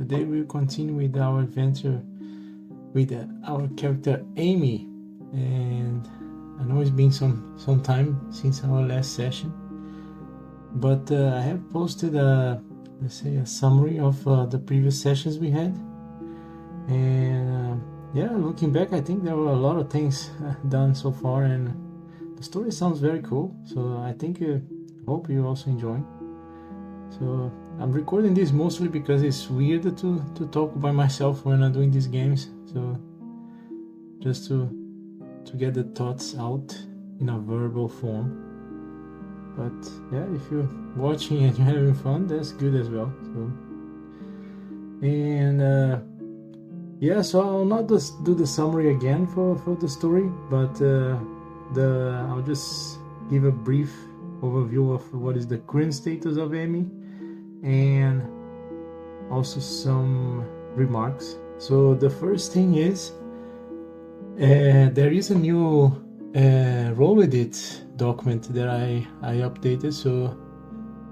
Today we'll continue with our adventure with our character Amy, and I know it's been some time since our last session, but I have posted a summary of the previous sessions we had, and looking back, I think there were a lot of things done so far, and the story sounds very cool, so I think hope you also enjoy. So I'm recording this mostly because it's weird to talk by myself when I'm doing these games, so just to get the thoughts out in a verbal form. But yeah, if you're watching and you're having fun, that's good as well. So, and so I'll not just do the summary again for the story, but I'll just give a brief overview of what is the current status of Amy, and also some remarks. So the first thing is there is a new role edit document that I updated, so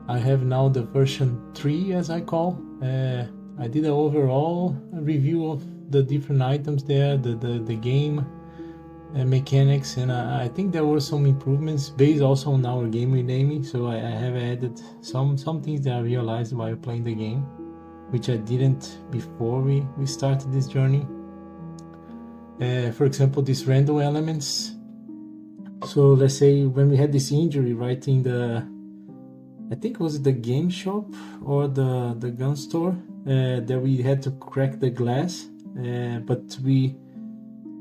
I have now the version 3, as I call. I did an overall review of the different items there, the game mechanics, and I think there were some improvements based also on our game with Amy. So I have added some things that I realized while playing the game, which I didn't before we started this journey. For example, these random elements. So let's say when we had this injury right in the, I think it was the game shop or the gun store, that we had to crack the glass, but we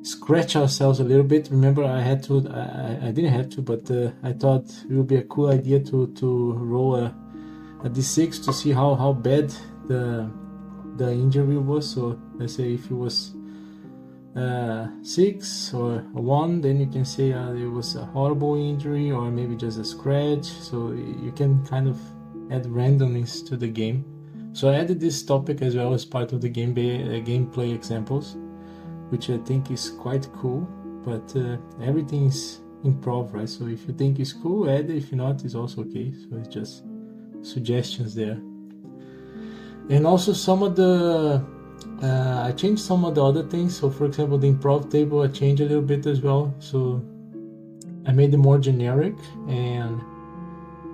scratch ourselves a little bit. Remember, I didn't have to, but I thought it would be a cool idea to roll a d6 to see how bad the injury was. So let's say if it was 6 or 1, then you can say it was a horrible injury, or maybe just a scratch. So you can kind of add randomness to the game. So I added this topic as well as part of the gameplay examples, which I think is quite cool, but everything is improv, right? So if you think it's cool, add it. If not, it's also okay. So it's just suggestions there. And also some of the I changed some of the other things. So for example, the improv table I changed a little bit as well. So I made it more generic and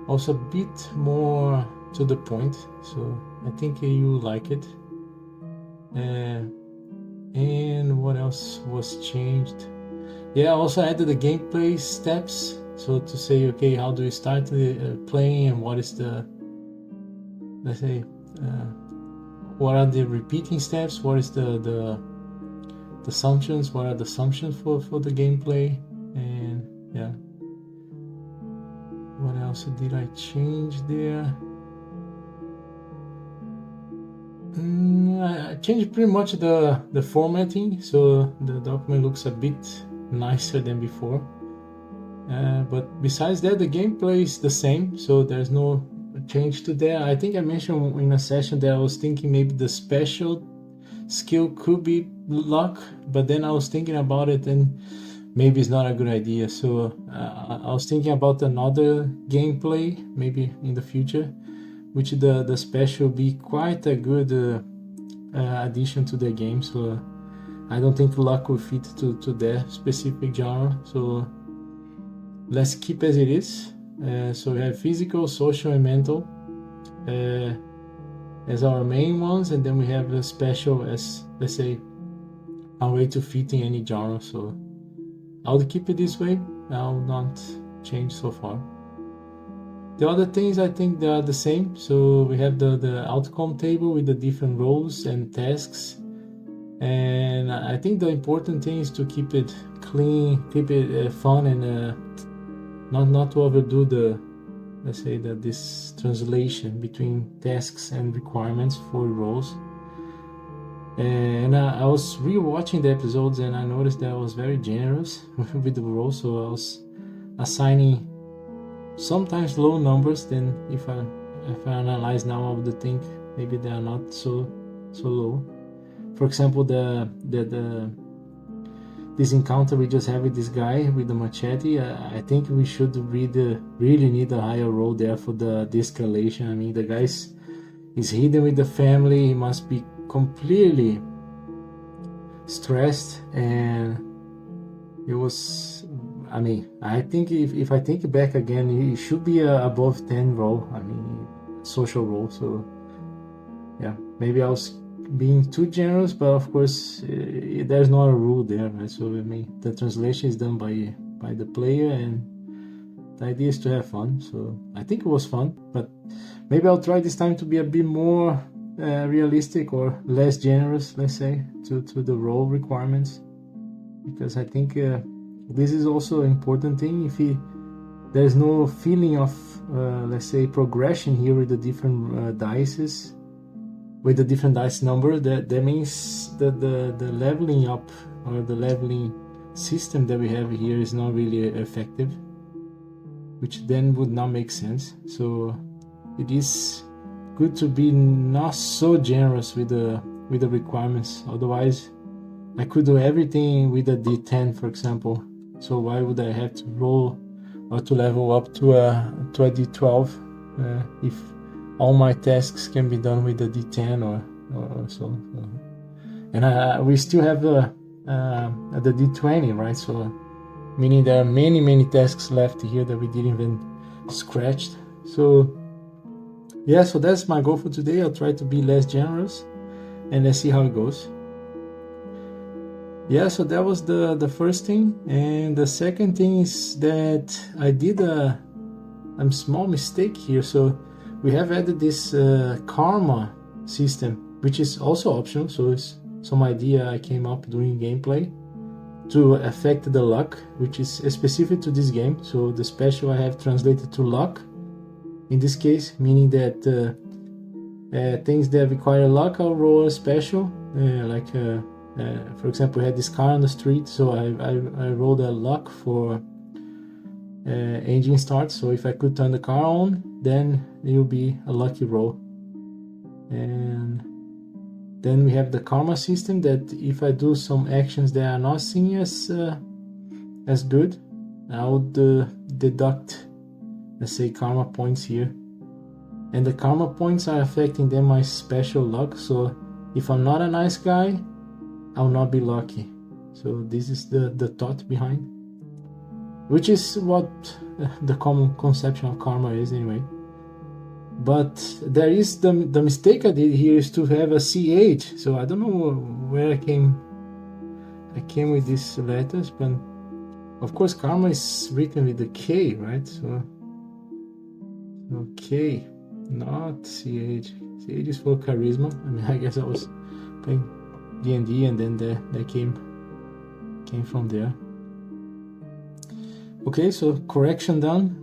also a bit more to the point. So I think you like it. And what else was changed? Yeah, I also added the gameplay steps. So to say, okay, how do we start playing, and what is the, let's say, what are the repeating steps? What is the assumptions? What are the assumptions for the gameplay? And yeah, what else did I change there? I changed pretty much the formatting, so the document looks a bit nicer than before. But besides that, the gameplay is the same, so there's no change to that. I think I mentioned in a session that I was thinking maybe the special skill could be luck, but then I was thinking about it and maybe it's not a good idea. So I was thinking about another gameplay maybe in the future, which the special be quite a good addition to the game. So I don't think luck will fit to that specific genre. So let's keep as it is. So we have physical, social, and mental as our main ones, and then we have the special as, let's say, a way to fit in any genre. So I'll keep it this way. I'll not change so far. The other things, I think they are the same. So we have the outcome table with the different roles and tasks, and I think the important thing is to keep it clean, keep it fun, and not to overdo the, let's say, this translation between tasks and requirements for roles. And I was rewatching the episodes, and I noticed that I was very generous with the roles. So I was assigning sometimes low numbers. Then if I analyze now, I would think maybe they are not so low. For example, this encounter we just have with this guy with the machete, I think we should really need a higher roll there for the de-escalation. I mean, the guy is hidden with the family. He must be completely stressed, and it was, I mean, I think if I think back again, it should be above 10 roll, I mean, social roll. So yeah, maybe I was being too generous, but of course there's not a rule there, right? So I mean, the translation is done by the player, and the idea is to have fun. So I think it was fun, but maybe I'll try this time to be a bit more realistic or less generous, let's say, to the role requirements, because I think this is also an important thing. If there's no feeling of let's say progression here with the different dices, with the different dice number, that means that the leveling up or the leveling system that we have here is not really effective, which then would not make sense. So it is good to be not so generous with the requirements. Otherwise, I could do everything with a D10, for example. So why would I have to roll or to level up to a D12 if all my tasks can be done with a D10 or so? And we still have the D20, right? So meaning there are many tasks left here that we didn't even scratch. So yeah, so that's my goal for today. I'll try to be less generous, and let's see how it goes. Yeah, so that was the first thing. And the second thing is that I did a small mistake here. So we have added this karma system, which is also optional. So it's some idea I came up during gameplay to affect the luck, which is specific to this game. So the special I have translated to luck in this case, meaning that things that require luck, I'll roll a special, like for example, we had this car on the street, so I rolled a luck for engine start. So if I could turn the car on, then it will be a lucky roll. And then we have the karma system, that if I do some actions that are not seen as good, I would deduct, let's say, karma points here. And the karma points are affecting then my special luck. So if I'm not a nice guy, I'll not be lucky. So this is the thought behind, which is what the common conception of karma is anyway. But there is the mistake I did here is to have a CH. So I don't know where I came with these letters, but of course karma is written with the K, right? So okay, not CH. CH is for charisma. I mean, I guess I was playing D&D, and then that came from there. Okay, so correction done.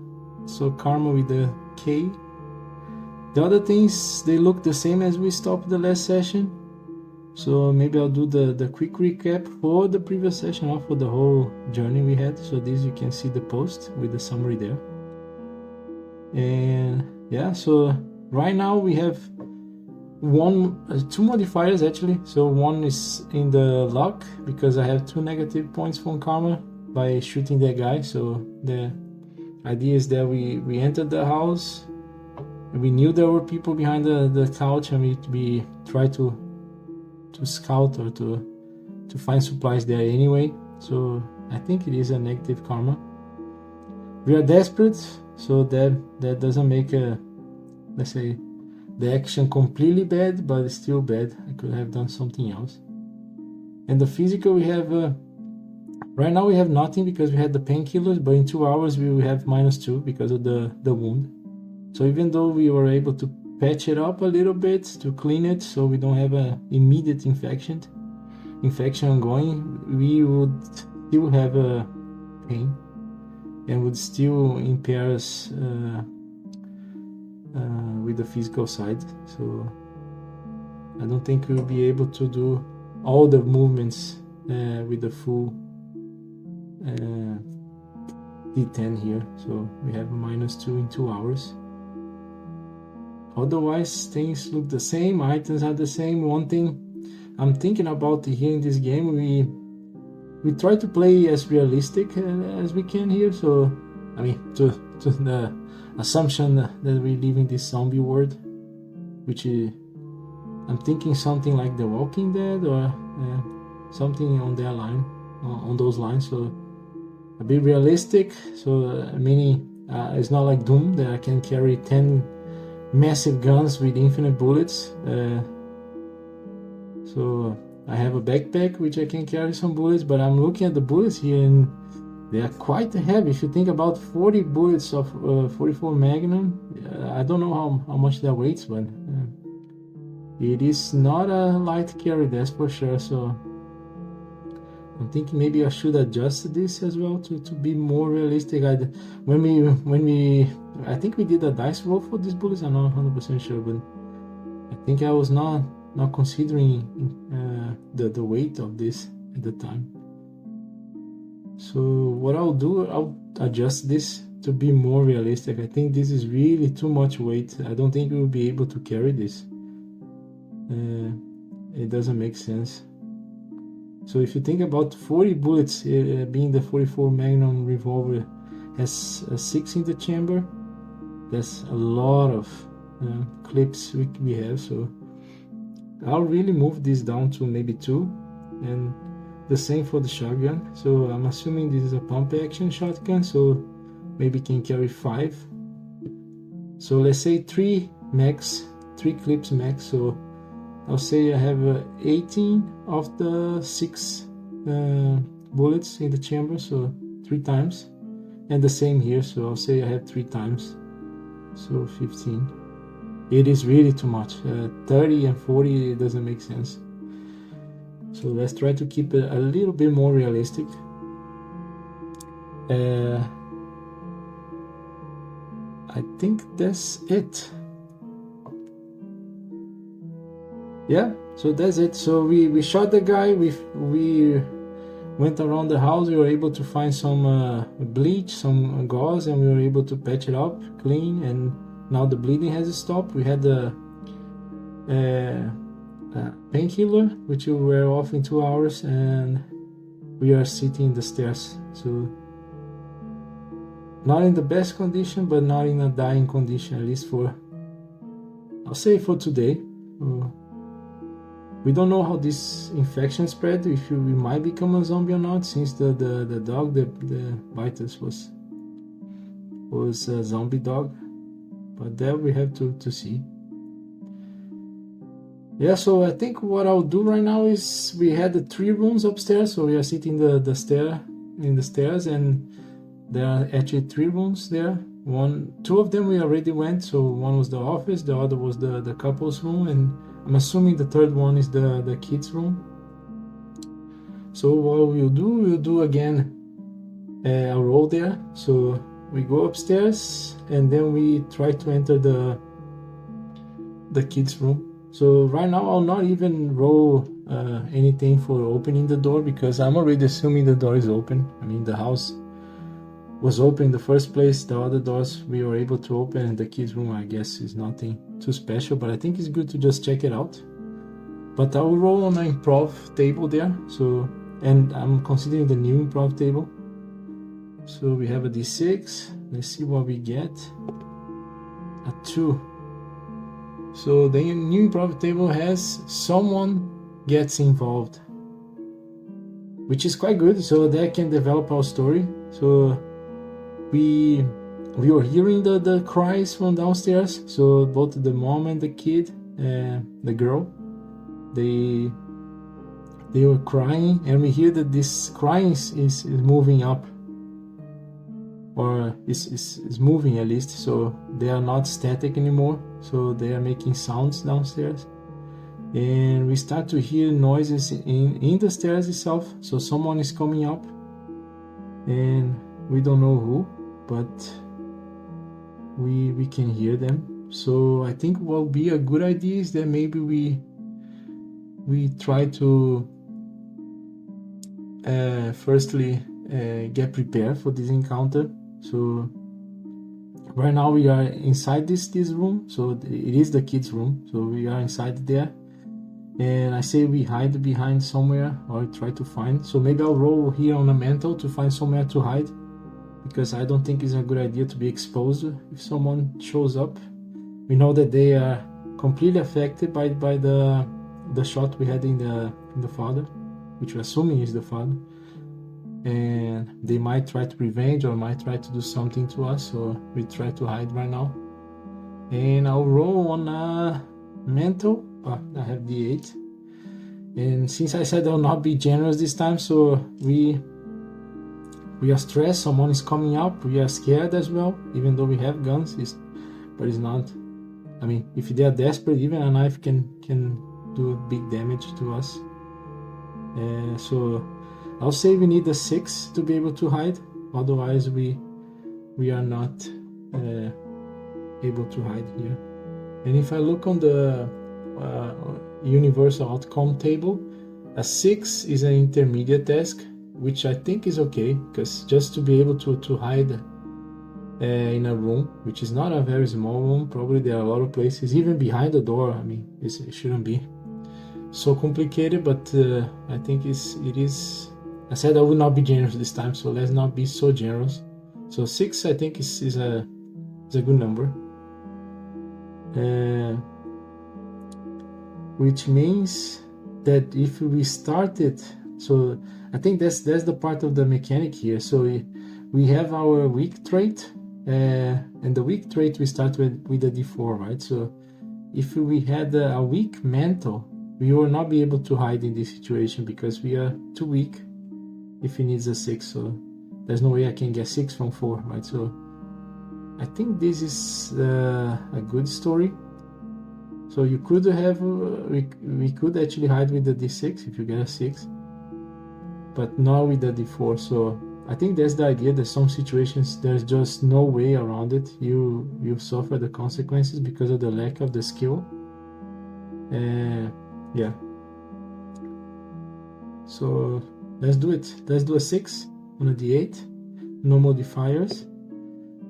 So karma with the K. The other things, they look the same as we stopped the last session. So maybe I'll do the quick recap for the previous session, or for the whole journey we had. So this, you can see the post with the summary there. And yeah, so right now we have two modifiers actually. So one is in the luck, because I have 2 negative points from karma by shooting that guy. So the idea is that we entered the house, we knew there were people behind the couch, and we tried to scout or to find supplies there anyway. So I think it is a negative karma. We are desperate, so that doesn't make let's say, the action completely bad, but it's still bad. I could have done something else. And the physical, we have right now we have nothing because we had the painkillers, but in 2 hours we will have -2 because of the wound. So even though we were able to patch it up a little bit to clean it, so we don't have an immediate infection ongoing, we would still have a pain and would still impair us with the physical side. So I don't think we'll be able to do all the movements with the full D10 here. So we have a -2 in 2 hours. Otherwise, things look the same, items are the same. One thing I'm thinking about here in this game, we try to play as realistic as we can here. So, I mean, to the assumption that we live in this zombie world, which I'm thinking something like The Walking Dead or something on that line, on those lines. So a bit realistic. So meaning it's not like Doom that I can carry 10 massive guns with infinite bullets. So I have a backpack which I can carry some bullets, but I'm looking at the bullets here and they are quite heavy. If you think about 40 bullets of 44 Magnum, I don't know how much that weighs, but it is not a light carry, that's for sure. So I'm thinking maybe I should adjust this as well to be more realistic. When we I think we did a dice roll for these bullets. I'm not 100% sure, but I think I was not considering the weight of this at the time. So what I'll do, I'll adjust this to be more realistic. I think this is really too much weight. I don't think we'll be able to carry this. It doesn't make sense. So if you think about 40 bullets, being the 44 Magnum revolver has 6 in the chamber, that's a lot of clips we have. So I'll really move this down to maybe 2, and the same for the shotgun. So I'm assuming this is a pump action shotgun, so maybe can carry 5. So let's say 3 clips max. So I'll say I have 18 of the 6 bullets in the chamber, so 3 times, and the same here. So I'll say I have 3 times, so 15. It is really too much. 30 and 40, it doesn't make sense. So let's try to keep it a little bit more realistic. I think that's it. Yeah, so that's it. So we shot the guy. We went around the house. We were able to find some bleach, some gauze, and we were able to patch it up, clean, and now the bleeding has stopped. We had the painkiller, which will wear off in 2 hours, and we are sitting in the stairs. So not in the best condition, but not in a dying condition, at least for, I'll say, for today. We don't know how this infection spread, if we might become a zombie or not, since the dog that bit us was a zombie dog. But that we have to see. Yeah, so I think what I'll do right now is, we had the 3 rooms upstairs, so we are sitting in the stairs, and there are actually 3 rooms there. 2 of them we already went, so one was the office, the other was the couple's room, and I'm assuming the 3rd one is the kids' room. So what we'll do again a roll there. So we go upstairs and then we try to enter the kids' room. So right now I'll not even roll anything for opening the door, because I'm already assuming the door is open. I mean, the house was open in the first place. The other doors we were able to open, and the kids' room, I guess, is nothing too special, but I think it's good to just check it out. But I will roll on an improv table there. So, and I'm considering the new improv table. So we have a d6. Let's see what we get. A 2. So the new improv table has someone gets involved, which is quite good. So that can develop our story. So we were hearing the cries from downstairs. So both the mom and the kid, the girl, they were crying, and we hear that this crying is moving up, or is moving at least. So they are not static anymore. So they are making sounds downstairs, and we start to hear noises in the stairs itself. So someone is coming up, and we don't know who, but we can hear them. So I think what would be a good idea is that maybe we try to firstly get prepared for this encounter. So right now we are inside this room. So it is the kids' room. So we are inside there, and I say we hide behind somewhere, or try to find. So maybe I'll roll here on a mantle to find somewhere to hide, because I don't think it's a good idea to be exposed if someone shows up. We know that they are completely affected by the shot we had in the father, which we're assuming is the father, and they might try to revenge or might try to do something to us, so we try to hide right now. And I'll roll on mental. I have D8, and since I said I'll not be generous this time, so we are stressed. Someone is coming up. We are scared as well, even though we have guns. But it's not. I mean, if they are desperate, even a knife can do big damage to us. So I'll say we need a 6 to be able to hide. Otherwise, we are not able to hide here. And if I look on the universal outcome table, a 6 is an intermediate task, which I think is okay, because just to be able to hide in a room, which is not a very small room, probably there are a lot of places, even behind the door. I mean, it shouldn't be so complicated, but I think it is. I said I will not be generous this time, so let's not be so generous. So 6, I think, is a good number, which means that if we started, so I think that's the part of the mechanic here. So we have our weak trait, and the weak trait we start with a D4, right? So if we had a weak mental, we will not be able to hide in this situation because we are too weak if he needs a 6. So there's no way I can get 6 from 4, right? So I think this is a good story. So you could have, we could actually hide with the D6 if you get a 6, but not with the D4. So I think that's the idea. That some situations there's just no way around it. You suffer the consequences because of the lack of the skill. Yeah. So let's do it. Let's do a 6 on a D8. No modifiers.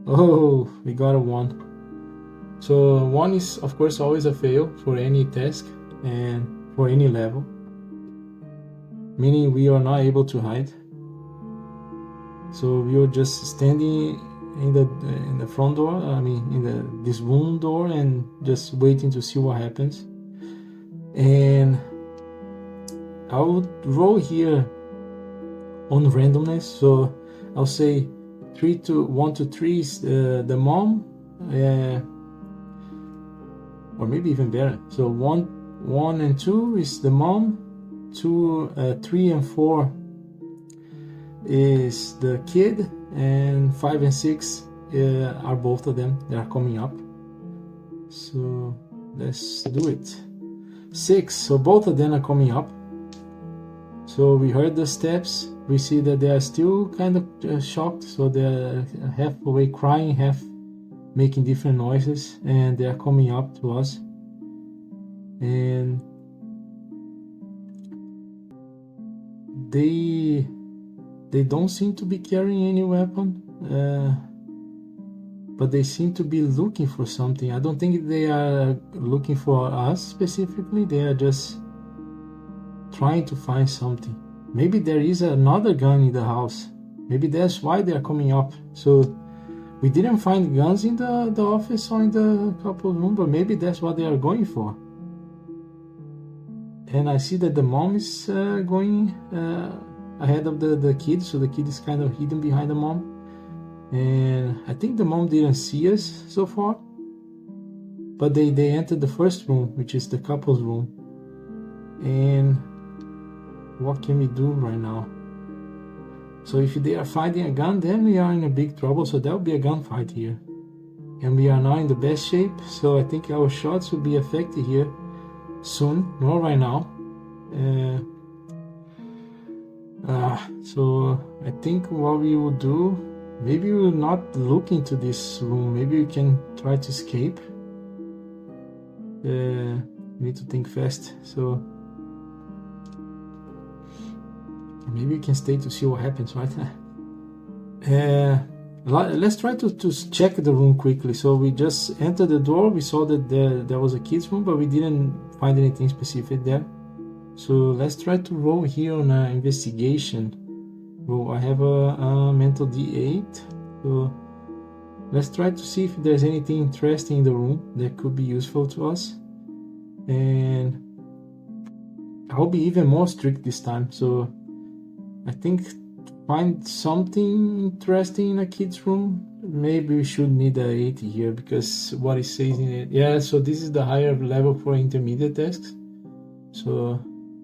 Oh, we got a 1. So 1 is of course always a fail for any task and for any level, meaning we are not able to hide. So we are just standing in the front door, I mean in this room door, and just waiting to see what happens. And I would roll here on randomness. So I'll say 1 to 3 is the mom, or maybe even better. So 1 and 2 is the mom, 3 and 4 is the kid, and 5 and 6 are both of them. They are coming up. So let's do it. 6. So both of them are coming up. So we heard the steps. We see that they are still kind of shocked. So they're half away crying, half making different noises, and they are coming up to us. And they don't seem to be carrying any weapon, but they seem to be looking for something. I don't think they are looking for us specifically. They are just trying to find something. Maybe there is another gun in the house. Maybe that's why they are coming up. So we didn't find guns in the office or in the couple's room, but maybe that's what they are going for. And I see that the mom is going ahead of the kid, so the kid is kind of hidden behind the mom. And I think the mom didn't see us so far, but they entered the first room, which is the couple's room. And what can we do right now? So if they are finding a gun, then we are in a big trouble. So there will be a gunfight here, and we are not in the best shape. So I think our shots will be affected here soon, not right now. So I think what we will do, maybe we will not look into this room. Maybe we can try to escape. We need to think fast. So maybe we can stay to see what happens, right? Let's try to check the room quickly. So we just entered the door. We saw that there was a kid's room, but we didn't find anything specific there. So let's try to roll here on an investigation. Well, I have a mental D8. So let's try to see if there's anything interesting in the room that could be useful to us. and I'll be even more strict this time. So I think find something interesting in a kid's room. Maybe we should need a 80 here, because what it says in it. Yeah, so this is the higher level for intermediate tasks. So,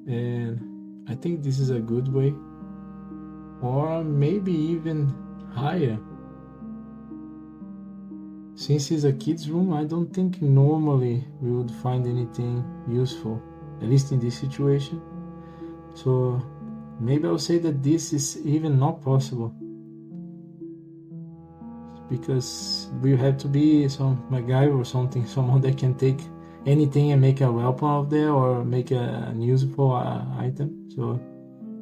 and I think this is a good way, or maybe even higher. Since it's a kid's room, I don't think normally we would find anything useful, at least in this situation. So maybe I'll say that this is even not possible, because we have to be some MacGyver or something, someone that can take anything and make a weapon out there or make an useful item. So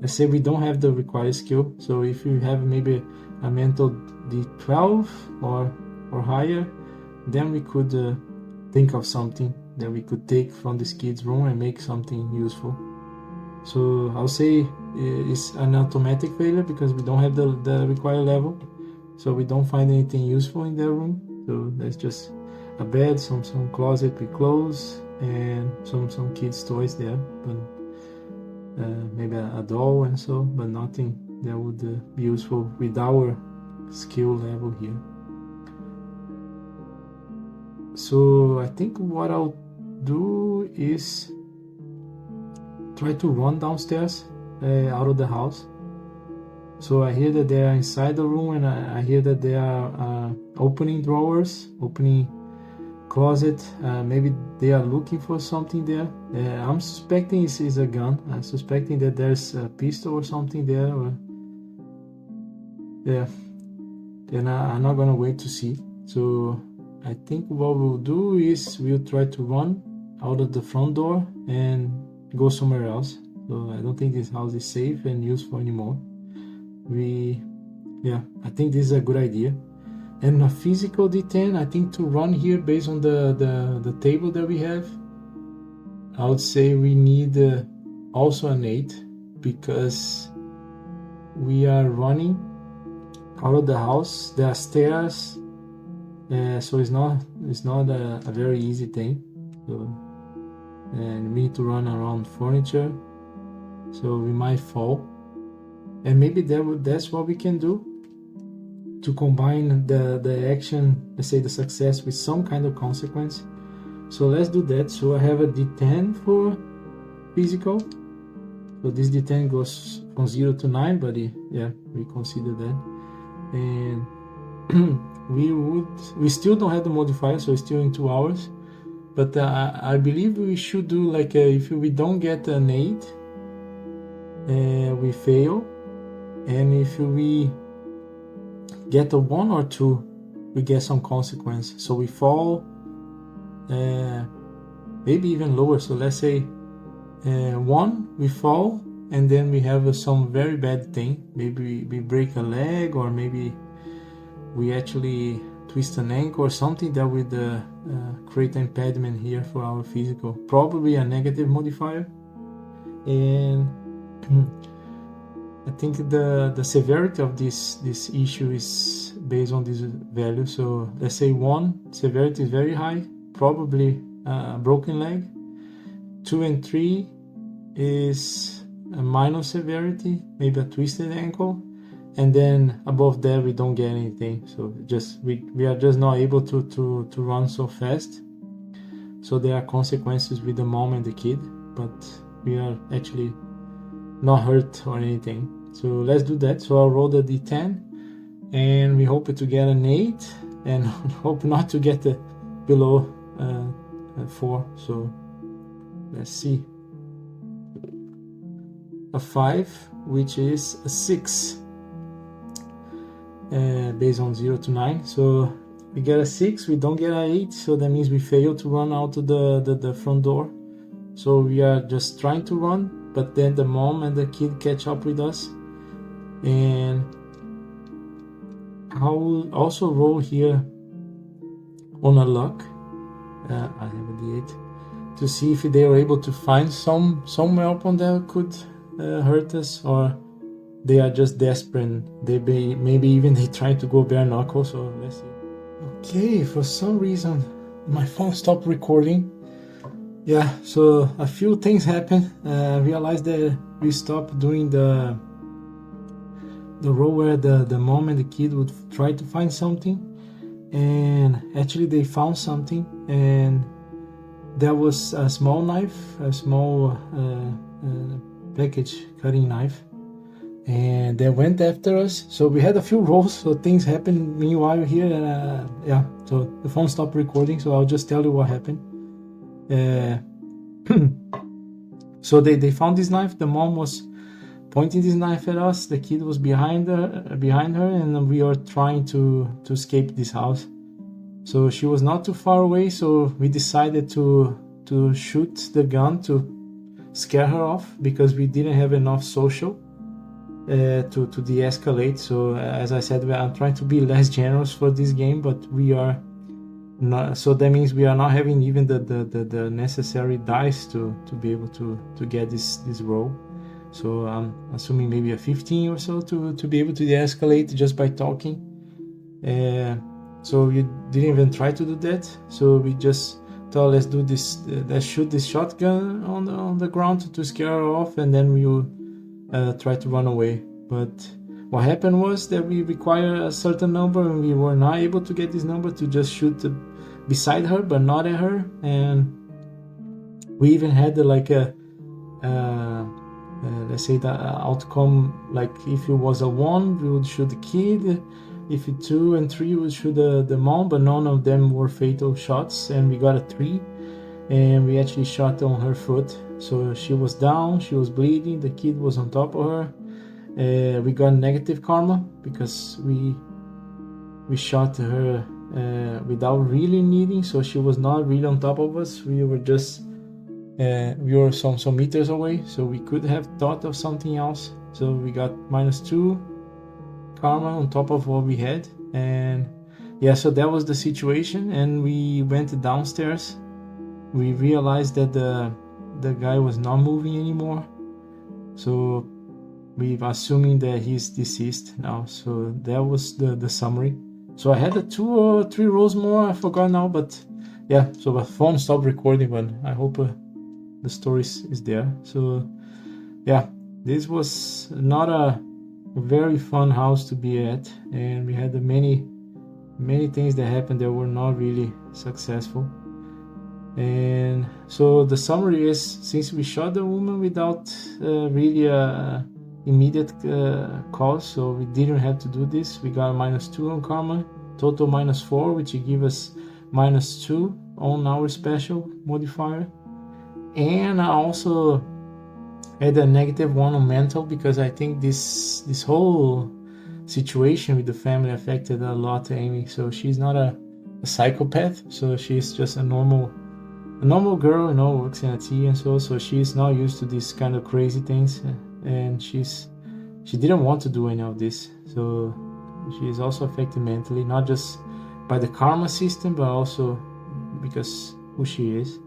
let's say we don't have the required skill. So if you have maybe a mental D12 or higher, then we could think of something that we could take from this kid's room and make something useful. So I'll say it's an automatic failure because we don't have the required level. So we don't find anything useful in their room. So that's just a bed, some closet with clothes, and some kids' toys there, but maybe a doll and so, but nothing that would be useful with our skill level here. So I think what I'll do is try to run downstairs out of the house. So I hear that they are inside the room, and I hear that they are opening drawers, opening closet. Maybe they are looking for something there. I'm suspecting it's a gun. I'm suspecting that there's a pistol or something there. Yeah, and I'm not gonna wait to see. So I think what we'll do is we'll try to run out of the front door and go somewhere else. So I don't think this house is safe and useful anymore. I think this is a good idea. And a physical D10, I think to run here based on the table that we have, I would say we need also an 8, because we are running out of the house. There are stairs, so it's not a very easy thing. So, and we need to run around furniture, so we might fall. And maybe that's what we can do to combine the action, let's say the success, with some kind of consequence. So let's do that. So I have a D10 for physical. So this D10 goes from 0 to 9, but we consider that. And we still don't have the modifier, so it's still in 2 hours. But I believe we should do like if we don't get an 8, we fail. And if we get a 1 or 2, we get some consequence. So we fall, maybe even lower. So let's say 1, we fall, and then we have some very bad thing. Maybe we break a leg, or maybe we actually twist an ankle or something that would create an impediment here for our physical. Probably a negative modifier. And I think the severity of this issue is based on this value. So let's say 1, severity is very high, probably a broken leg. 2 and 3 is a minor severity, maybe a twisted ankle. And then above that we don't get anything. So just we are just not able to run so fast. So there are consequences with the mom and the kid, but we are actually not hurt or anything. So let's do that. So I'll roll the D10, and we hope to get an 8, and hope not to get below 4. So let's see. A 5, which is a 6, based on 0 to 9. So we get a 6, we don't get an 8, so that means we fail to run out of the front door. So we are just trying to run, but then the mom and the kid catch up with us. And I'll also roll here on a luck. I have a D8 to see if they are able to find some weapon that could hurt us, or they are just desperate. Maybe even they try to go bare knuckle. So let's see. Okay, for some reason my phone stopped recording. Yeah, so a few things happened. I realized that we stopped doing the role where the mom and the kid would try to find something, and actually they found something, and there was a small knife, a small package cutting knife, and they went after us. So we had a few rolls, so things happened meanwhile here. Yeah, so the phone stopped recording, so I'll just tell you what happened. So they found this knife. The mom was pointing this knife at us. The kid was behind her, and we were trying to escape this house. So she was not too far away, so we decided to shoot the gun to scare her off, because we didn't have enough social to de-escalate. So as I said, I'm trying to be less generous for this game, but we are not, so that means we are not having even the necessary dice to be able to get this roll. So I'm assuming maybe a 15 or so to be able to de-escalate just by talking. So we didn't even try to do that. So we just thought, let's do this, let's shoot this shotgun on the ground to scare her off, and then we will try to run away. But what happened was that we require a certain number, and we were not able to get this number to just shoot beside her, but not at her. And we even had like a let's say the outcome, like if it was a 1, we would shoot the kid. If it 2 and 3, we would shoot the mom, but none of them were fatal shots, and we got a 3, and we actually shot on her foot. So she was down, she was bleeding, the kid was on top of her. We got negative karma because we shot her without really needing, so she was not really on top of us. We were just we were some meters away, so we could have thought of something else. So we got -2 karma on top of what we had. And yeah, so that was the situation. And we went downstairs. We realized that the guy was not moving anymore, so we're assuming that he's deceased now. So that was the summary. So I had 2 or 3 rolls more, I forgot now, but yeah, so the phone stopped recording, but I hope the story is there. So yeah, this was not a very fun house to be at, and we had many things that happened that were not really successful. And so the summary is, since we shot the woman without really immediate cause, so we didn't have to do this. We got a -2 on karma, total -4, which will give us -2 on our special modifier. And I also had a -1 on mental, because I think this whole situation with the family affected a lot Amy. So she's not a psychopath, so she's just a normal girl, works in a tea and so she's not used to these kind of crazy things, and she didn't want to do any of this. So she's also affected mentally, not just by the karma system, but also because who she is.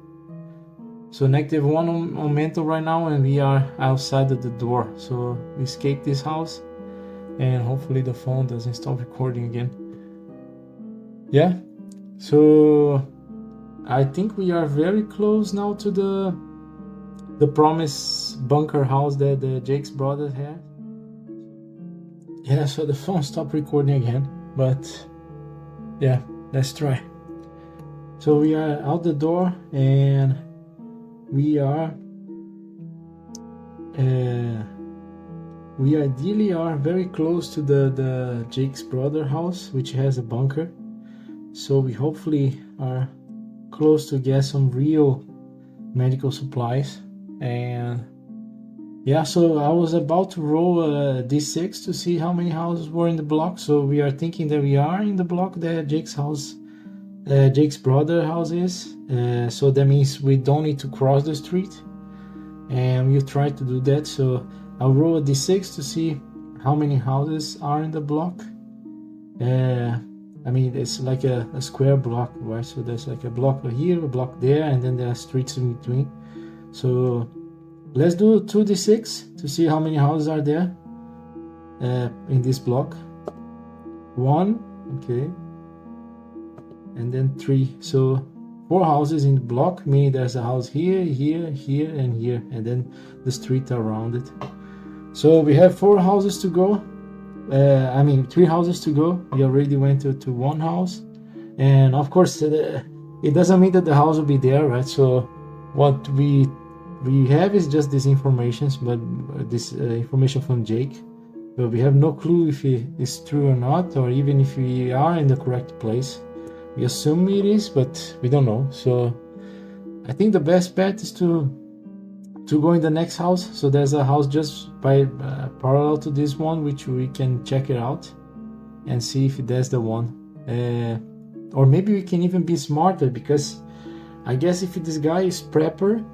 So -1 on mental right now, and we are outside of the door. So we escaped this house, and hopefully the phone doesn't stop recording again. Yeah, so I think we are very close now to the promised bunker house that Jake's brother had. Yeah, so the phone stopped recording again, but yeah, let's try. So we are out the door, and we ideally are very close to the Jake's brother house, which has a bunker. So we hopefully are close to get some real medical supplies. And yeah, so I was about to roll a d6 to see how many houses were in the block. So we are thinking that we are in the block that Jake's brother house is. So that means we don't need to cross the street, and we'll try to do that. So I'll roll a d6 to see how many houses are in the block. I mean, it's like a square block, right? So there's like a block here, a block there, and then there are streets in between. So let's do 2d6 to see how many houses are there in this block. 1, okay, and then 3. So 4 houses in the block, meaning there's a house here, here, here, and here, and then the street around it. So we have 4 houses to go. 3 houses to go. We already went to 1 house, and of course it doesn't mean that the house will be there, right? So what we have is just these informations, but this information from Jake, but we have no clue if it is true or not, or even if we are in the correct place. We assume it is, but we don't know. So I think the best bet is to go in the next house. So there's a house just by parallel to this one, which we can check it out and see if that's the one. Or maybe we can even be smarter, because I guess if this guy is prepper,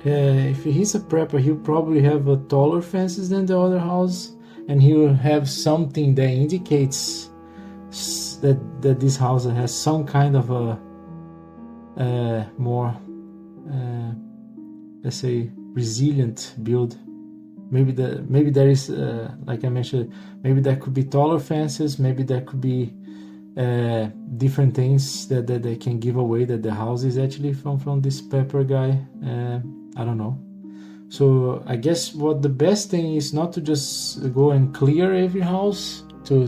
if he's a prepper, he'll probably have a taller fences than the other house, and he will have something that indicates that this house has some kind of a more let's say resilient build. Maybe there is like I mentioned, maybe there could be taller fences, maybe there could be different things that they can give away that the house is actually from this pepper guy. I don't know. So I guess what the best thing is not to just go and clear every house to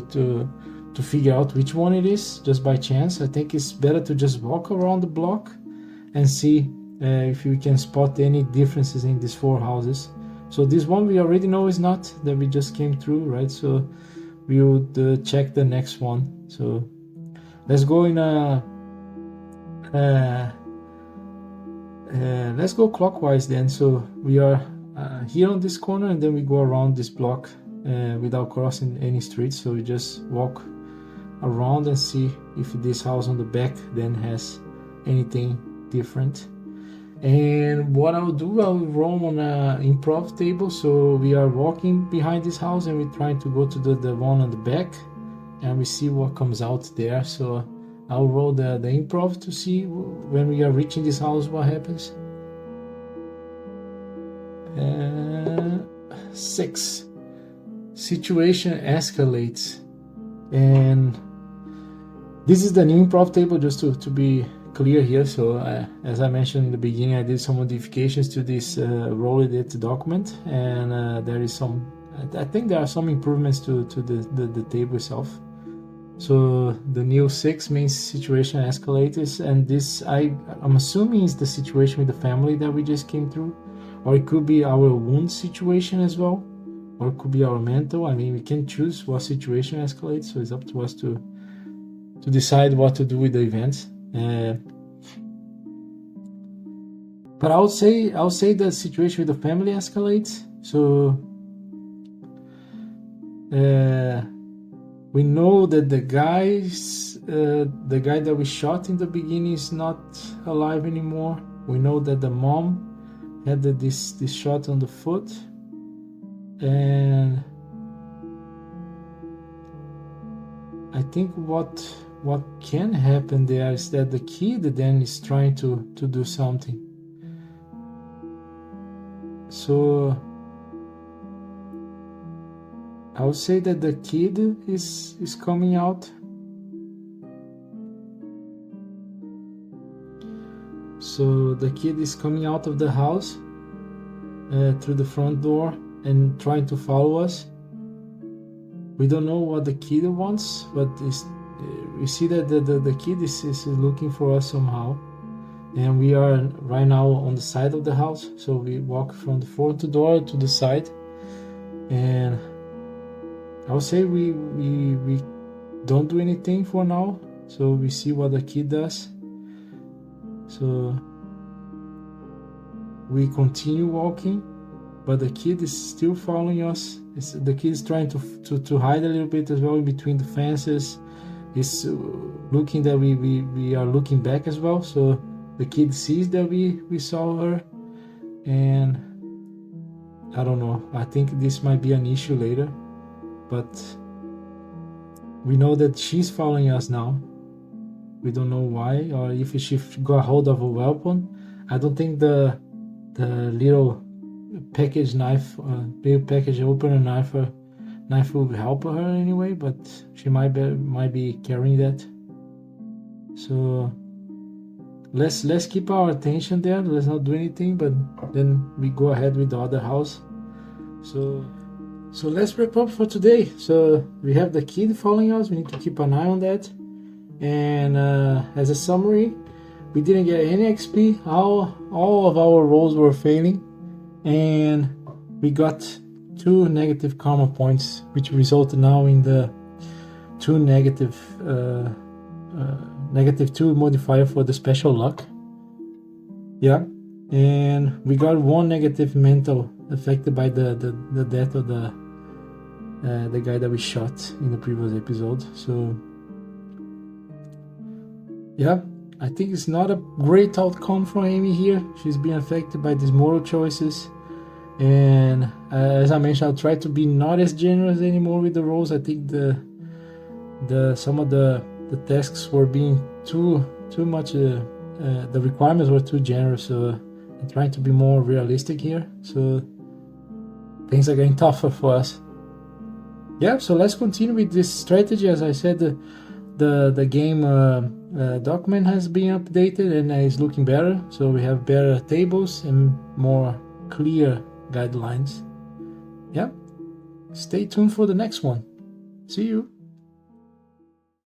figure out which one it is just by chance. I think it's better to just walk around the block and see if we can spot any differences in these 4 houses. So this one we already know is not, that we just came through, right? So we would check the next one. So let's go in let's go clockwise then. So we are here on this corner, and then we go around this block without crossing any streets. So we just walk around and see if this house on the back then has anything different. And what I'll do, I'll roam on an improv table. So we are walking behind this house, and we're trying to go to the one on the back, and we see what comes out there. So I'll roll the improv to see when we are reaching this house what happens. 6. Situation escalates. And this is the new improv table, just to be clear here. So as I mentioned in the beginning, I did some modifications to this rolled it document, and there is some, I think there are some improvements to the table itself. So the new 6 means situation escalators, and this I'm assuming is the situation with the family that we just came through, or it could be our wound situation as well, or it could be our mental. I mean, we can choose what situation escalates, so it's up to us to decide what to do with the events. But I'll say the situation with the family escalates. So we know that the guy that we shot in the beginning is not alive anymore. We know that the mom had this shot on the foot, and I think what can happen there is that the kid then is trying to do something. So I would say that the kid is coming out. So the kid is coming out of the house through the front door and trying to follow us. We don't know what the kid wants, but we see that the kid is looking for us somehow. And we are right now on the side of the house. So we walk from the front door to the side. And I would say we don't do anything for now. So we see what the kid does. So we continue walking, but the kid is still following us. The kid is trying to hide a little bit as well in between the fences. He's looking that we are looking back as well. So the kid sees that we saw her, and I don't know. I think this might be an issue later, but we know that she's following us now. We don't know why, or if she got hold of a weapon. I don't think the little package knife, little package opener knife will help her anyway, but she might be carrying that. So let's keep our attention there. Let's not do anything, but then we go ahead with the other house. So let's wrap up for today. So we have the kid following us. We need to keep an eye on that. And as a summary, we didn't get any XP. All of our rolls were failing, and we got 2 negative karma points, which resulted now in the 2 negative 2 modifier for the special luck. Yeah, and we got 1 negative mental affected by the death of the guy that we shot in the previous episode. So yeah, I think it's not a great outcome for Amy here. She's being affected by these moral choices, and as I mentioned, I'll try to be not as generous anymore with the rolls. I think some of the tasks were being too much. The requirements were too generous, so I'm trying to be more realistic here. So things are getting tougher for us. Yeah, so let's continue with this strategy. As I said, the game document has been updated and is looking better. So we have better tables and more clear guidelines. Yeah, stay tuned for the next one. See you.